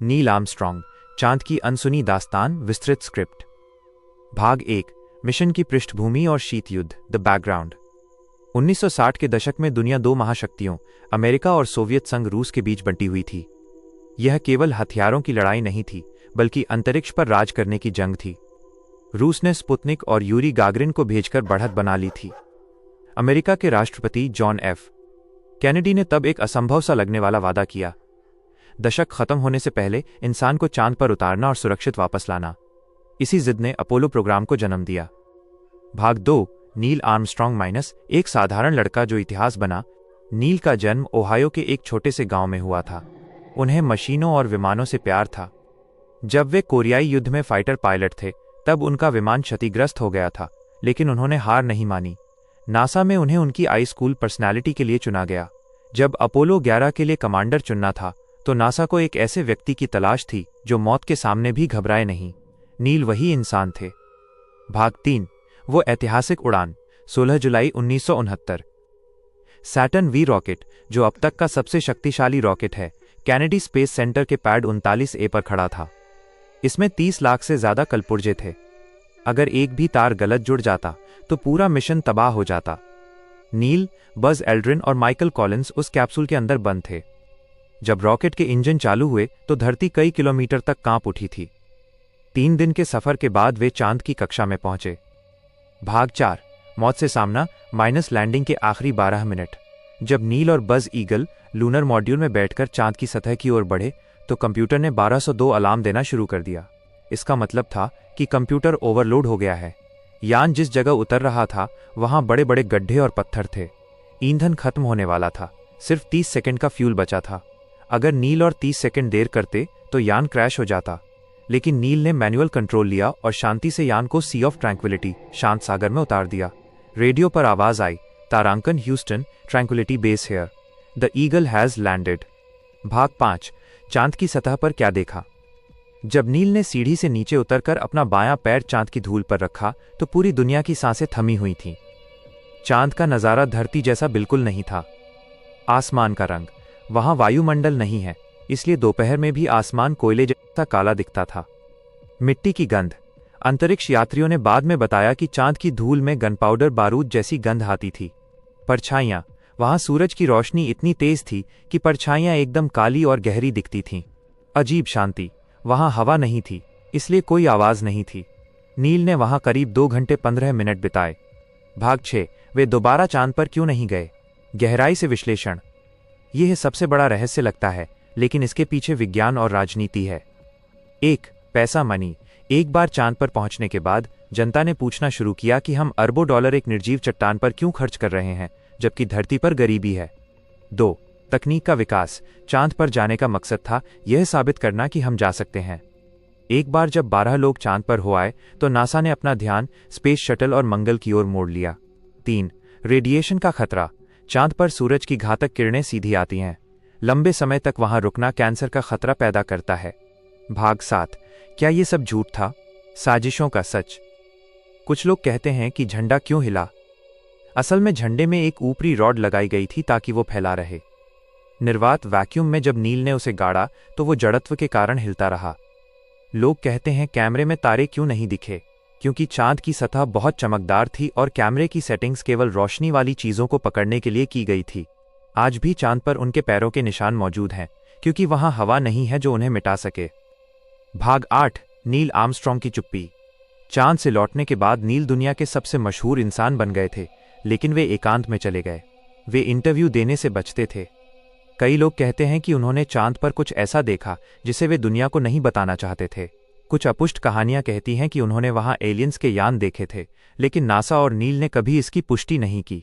Neil Armstrong, चांद की अनसुनी दास्तान, विस्तृत स्क्रिप्ट। भाग 1, मिशन की पृष्ठभूमि और शीत युद्ध, द बैकग्राउंड। 1960 के दशक में दुनिया दो महाशक्तियों अमेरिका और सोवियत संघ रूस के बीच बंटी हुई थी। यह केवल हथियारों की लड़ाई नहीं थी, बल्कि अंतरिक्ष पर राज करने की जंग थी। रूस ने स्पुतनिक और यूरी गागरिन को भेजकर बढ़त बना ली थी। अमेरिका के राष्ट्रपति जॉन एफ कैनेडी ने तब एक असंभव सा लगने वाला वादा किया, दशक खत्म होने से पहले इंसान को चांद पर उतारना और सुरक्षित वापस लाना। इसी जिद ने अपोलो प्रोग्राम को जन्म दिया। भाग 2, नील आर्मस्ट्रॉन्ग माइनस, एक साधारण लड़का जो इतिहास बना। नील का जन्म ओहायो के एक छोटे से गांव में हुआ था। उन्हें मशीनों और विमानों से प्यार था। जब वे कोरियाई युद्ध में फाइटर पायलट थे, तब उनका विमान क्षतिग्रस्त हो गया था, लेकिन उन्होंने हार नहीं मानी। नासा में उन्हें उनकी हाई स्कूल पर्सनैलिटी के लिए चुना गया। जब अपोलो 11 के लिए कमांडर चुनना था, तो नासा को एक ऐसे व्यक्ति की तलाश थी जो मौत के सामने भी घबराए नहीं। नील वही इंसान थे। भाग 3, वो ऐतिहासिक उड़ान, 16 जुलाई 1969। सैटर्न वी रॉकेट, जो अब तक का सबसे शक्तिशाली रॉकेट है, कैनेडी स्पेस सेंटर के पैड 39A पर खड़ा था। इसमें 30 लाख से ज्यादा कलपुर्जे थे। अगर एक भी तार गलत जुड़ जाता तो पूरा मिशन तबाह हो जाता। नील, बज एल्ड्रिन और माइकल कॉलिंस उस कैप्सूल के अंदर बंद थे। जब रॉकेट के इंजन चालू हुए तो धरती कई किलोमीटर तक कांप उठी थी। 3 दिन के सफर के बाद वे चांद की कक्षा में पहुंचे। भाग 4, मौत से सामना माइनस लैंडिंग के आखिरी 12 मिनट। जब नील और बज ईगल लूनर मॉड्यूल में बैठकर चांद की सतह की ओर बढ़े, तो कंप्यूटर ने 1202 अलार्म देना शुरू कर दिया। इसका मतलब था कि कंप्यूटर ओवरलोड हो गया है। यान जिस जगह उतर रहा था, वहां बड़े बड़े गड्ढे और पत्थर थे। ईंधन खत्म होने वाला था। सिर्फ 30 सेकंड का फ्यूल बचा था। अगर नील और 30 सेकंड देर करते तो यान क्रैश हो जाता, लेकिन नील ने मैनुअल कंट्रोल लिया और शांति से यान को सी ऑफ ट्रैंक्विलिटी, शांत सागर में उतार दिया। रेडियो पर आवाज आई, तारांकन Houston, Tranquility Base here, the Eagle has landed. भाग 5, चांद की सतह पर क्या देखा। जब नील ने सीढ़ी से नीचे उतरकर अपना बायां पैर चांद की धूल पर रखा, तो पूरी दुनिया की सांसें थमी हुई थीं। चांद का नजारा धरती जैसा बिल्कुल नहीं था। आसमान का रंग, वहां वायुमंडल नहीं है, इसलिए दोपहर में भी आसमान कोयले जैसा काला दिखता था। मिट्टी की गंध, अंतरिक्ष यात्रियों ने बाद में बताया कि चांद की धूल में गनपाउडर बारूद जैसी गंध आती थी। परछाइयां, वहां सूरज की रोशनी इतनी तेज थी कि परछाइयां एकदम काली और गहरी दिखती थीं। अजीब शांति, वहां हवा नहीं थी, इसलिए कोई आवाज नहीं थी। नील ने वहां करीब 2 घंटे 15 मिनट बिताए। भाग 6, वे दोबारा चांद पर क्यों नहीं गए। गहराई से विश्लेषण, यह सबसे बड़ा रहस्य लगता है, लेकिन इसके पीछे विज्ञान और राजनीति है। 1, पैसा मनी। एक बार चांद पर पहुंचने के बाद जनता ने पूछना शुरू किया कि हम अरबों डॉलर एक निर्जीव चट्टान पर क्यों खर्च कर रहे हैं, जबकि धरती पर गरीबी है। 2, तकनीक का विकास। चांद पर जाने का मकसद था यह साबित करना कि हम जा सकते हैं। एक बार जब 12 लोग चांद पर हो आए, तो नासा ने अपना ध्यान स्पेस शटल और मंगल की ओर मोड़ लिया। 3, रेडिएशन का खतरा। चांद पर सूरज की घातक किरणें सीधी आती हैं। लंबे समय तक वहां रुकना कैंसर का खतरा पैदा करता है। भाग 7, क्या ये सब झूठ था, साजिशों का सच। कुछ लोग कहते हैं कि झंडा क्यों हिला। असल में झंडे में एक ऊपरी रॉड लगाई गई थी ताकि वो फैला रहे। निर्वात वैक्यूम में जब नील ने उसे गाड़ा, तो वो जड़त्व के कारण हिलता रहा। लोग कहते हैं कैमरे में तारे क्यों नहीं दिखे, क्योंकि चांद की सतह बहुत चमकदार थी और कैमरे की सेटिंग्स केवल रोशनी वाली चीजों को पकड़ने के लिए की गई थी। आज भी चांद पर उनके पैरों के निशान मौजूद हैं, क्योंकि वहां हवा नहीं है जो उन्हें मिटा सके। भाग 8, नील आर्मस्ट्रॉन्ग की चुप्पी। चांद से लौटने के बाद नील दुनिया के सबसे मशहूर इंसान बन गए थे, लेकिन वे एकांत में चले गए। वे इंटरव्यू देने से बचते थे। कई लोग कहते हैं कि उन्होंने चांद पर कुछ ऐसा देखा जिसे वे दुनिया को नहीं बताना चाहते थे। कुछ अपुष्ट कहानियां कहती हैं कि उन्होंने वहां एलियंस के यान देखे थे, लेकिन नासा और नील ने कभी इसकी पुष्टि नहीं की।